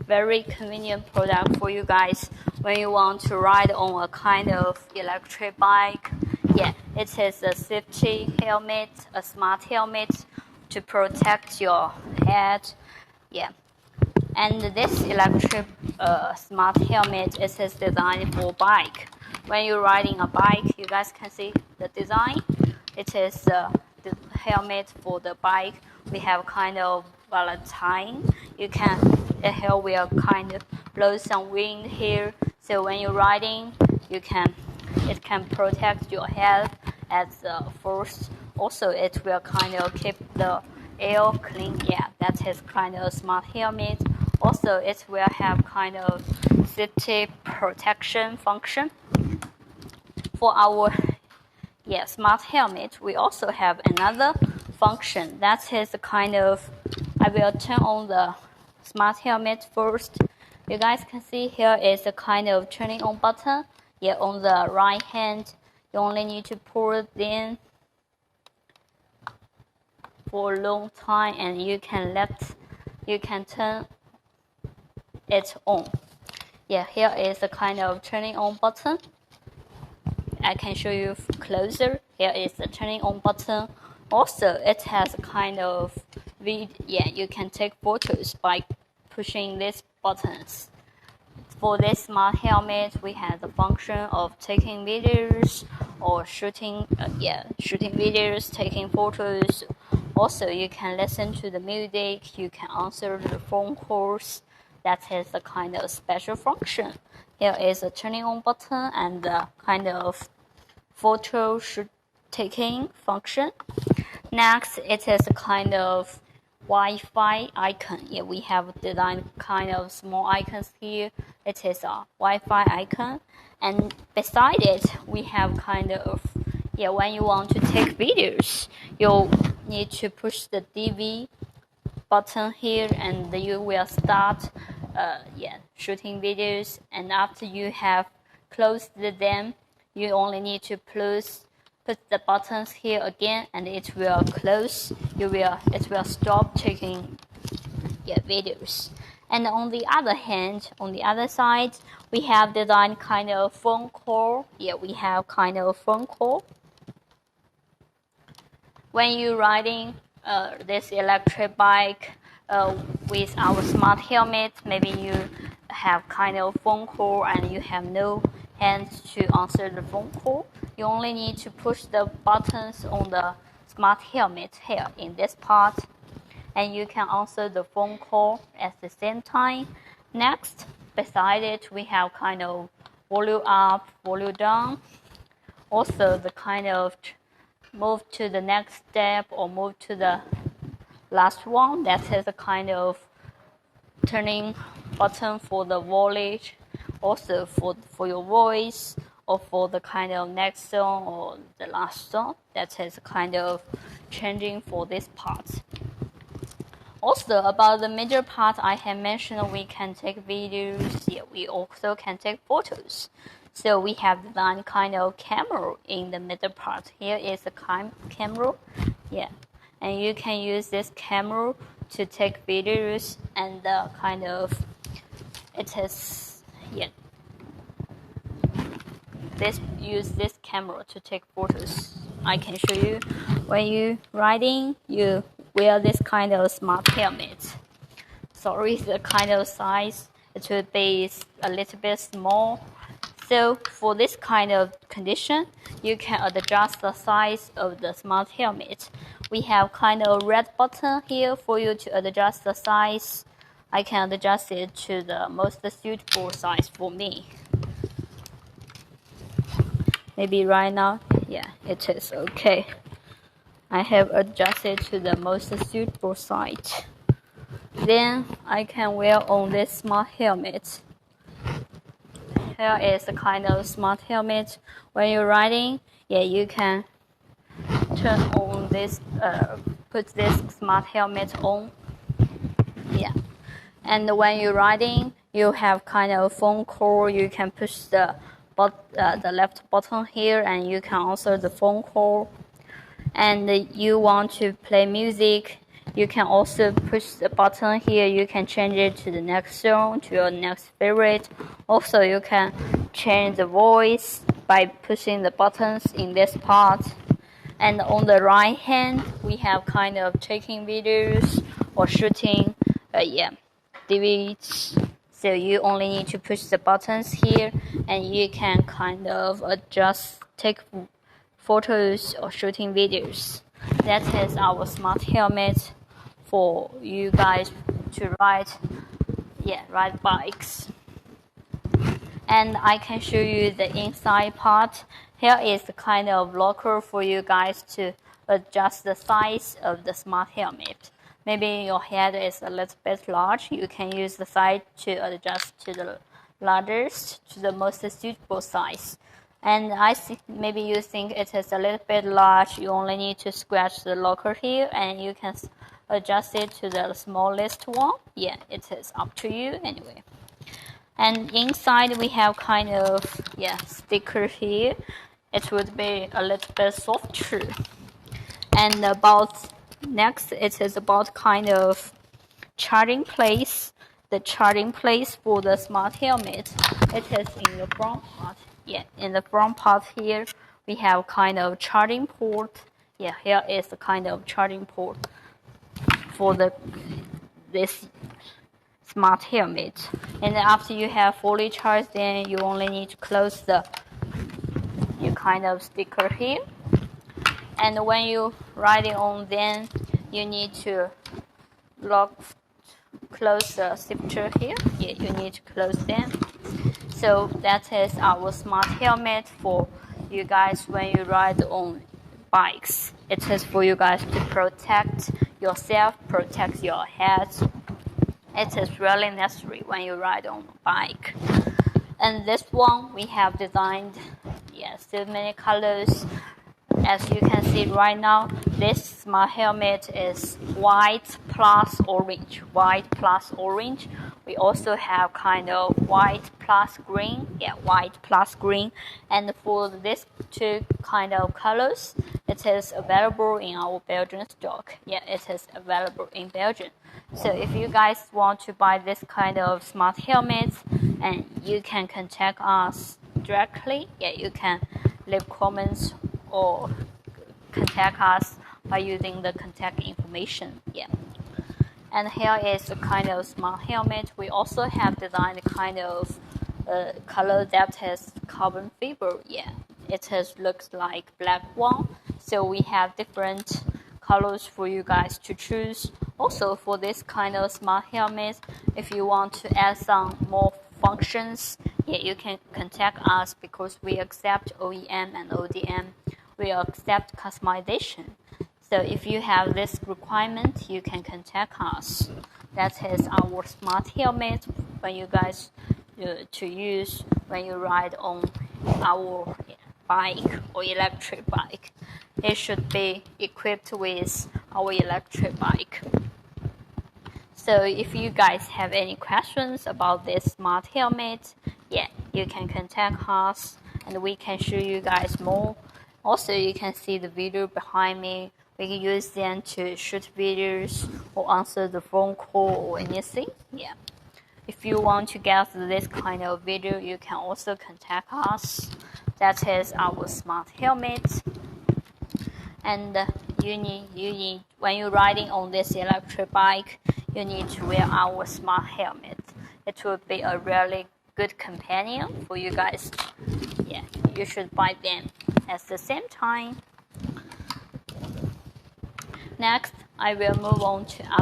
very convenient product for you guys when you want to ride on a kind of electric bike. Yeah, it is a safety helmet, a smart helmet to protect your head. Yeah, and this electric smart helmet is designed for bike. When you're riding a bike, you guys can see the design. It is the helmet for the bike. We have kind of Valentine. Here will kind of blow some wind here. So when you're riding, it can protect your head at first. Also, it will kind of keep the air clean. Yeah, that is kind of a smart helmet. Also, it will have kind of safety protection function. For our smart helmet, we also have another function. That is kind of, I will turn on the smart helmet first. You guys can see here is a kind of turning on button. Yeah, on the right hand, you only need to pull it in for a long time, and you can turn it on. Yeah, here is a kind of turning on button. I can show you closer. Here is the turning on button. Also, it has a kind of you can take photos by pushing these buttons. For this smart helmet, we have the function of taking videos or shooting videos, taking photos. Also, you can listen to the music. You can answer the phone calls. That is the kind of special function. Here is a turning on button and the kind of photo taking function. Next, it is a kind of Wi-Fi icon. Yeah, we have designed kind of small icons here. It is a Wi-Fi icon, and beside it, we have kind of when you want to take videos, you need to push the DV button here, and you will start shooting videos. And after you have closed them, you only need to put the buttons here again, and it will close. It will stop taking videos. And on the other hand, on the other side, we have designed kind of phone call. Yeah, we have kind of phone call. When you're riding this electric bike with our smart helmet, maybe you have kind of phone call and you have no hands to answer the phone call. You only need to push the buttons on the smart helmet here in this part, and you can answer the phone call at the same time. Next, beside it, we have kind of volume up, volume down. Also, the kind of move to the next step or move to the last one. That is a kind of turning button for the voltage, also for your voice, or for the kind of next song or the last song. That is kind of changing for this part. Also, about the major part I have mentioned, we can take videos. Yeah, we also can take photos. So we have designed kind of camera in the middle part. Here is a camera. Yeah, and you can use this camera to take videos, and use this camera to take photos. I can show you when you riding, you wear this kind of smart helmet. Sorry, the kind of size, it will be a little bit small. So for this kind of condition, you can adjust the size of the smart helmet. We have kind of red button here for you to adjust the size. I can adjust it to the most suitable size for me. Maybe right now, yeah, it is okay. I have adjusted to the most suitable size. Then I can wear on this smart helmet. Here is a kind of smart helmet. When you're riding, you can turn on this, put this smart helmet on. Yeah, and when you're riding, you have kind of phone call. You can push the left button here, and you can answer the phone call. And you want to play music, You can also push the button here. You can change it to the next song, to your next favorite. Also, you can change the voice by pushing the buttons in this part. And on the right hand, we have kind of taking videos or shooting, DVDs. So you only need to push the buttons here, and you can kind of adjust, take photos or shooting videos. That is our smart helmet for you guys to ride bikes. And I can show you the inside part. Here is the kind of locker for you guys to adjust the size of the smart helmet. Maybe your head is a little bit large. You can use the side to adjust to the largest, to the most suitable size. And maybe you think it is a little bit large. You only need to scratch the locker here, and you can adjust it to the smallest one. Yeah, it is up to you anyway. And inside we have kind of sticker here. It would be a little bit softer. And next, it is about kind of charging place. The charging place for the smart helmet. It is in the front part. Yeah, in the front part here, we have kind of charging port. Yeah, here is the kind of charging port for this smart helmet. And after you have fully charged, then you only need to close your kind of sticker here. And when you ride it on, then you need to close the sticker here. Yeah, you need to close them. So that is our smart helmet for you guys when you ride on bikes. It is for you guys to protect yourself, protect your head. It is really necessary when you ride on a bike. And this one we have designed, so many colors. As you can see right now, this smart helmet is white plus orange. White plus orange. We also have kind of white plus green. Yeah, white plus green. And for this two kind of colors, it is available in our Belgian stock. Yeah, it is available in Belgium. So if you guys want to buy this kind of smart helmets, and you can contact us directly. Yeah, you can leave comments or contact us by using the contact information. Yeah. And here is a kind of smart helmet. We also have designed a kind of color that has carbon fiber. Yeah, looks like black one. So we have different colors for you guys to choose. Also for this kind of smart helmet, if you want to add some more functions, you can contact us because we accept OEM and ODM. We accept customization. So if you have this requirement, you can contact us. That is our smart helmet for you guys to use when you ride on our bike or electric bike. It should be equipped with our electric bike. So if you guys have any questions about this smart helmet, you can contact us and we can show you guys more. Also, you can see the video behind me. We can use them to shoot videos or answer the phone call or anything. Yeah. If you want to get this kind of video, you can also contact us. That is our smart helmet. And you need when you're riding on this electric bike, you need to wear our smart helmet. It will be a really good companion for you guys. Yeah, you should buy them at the same time. Next, I will move on to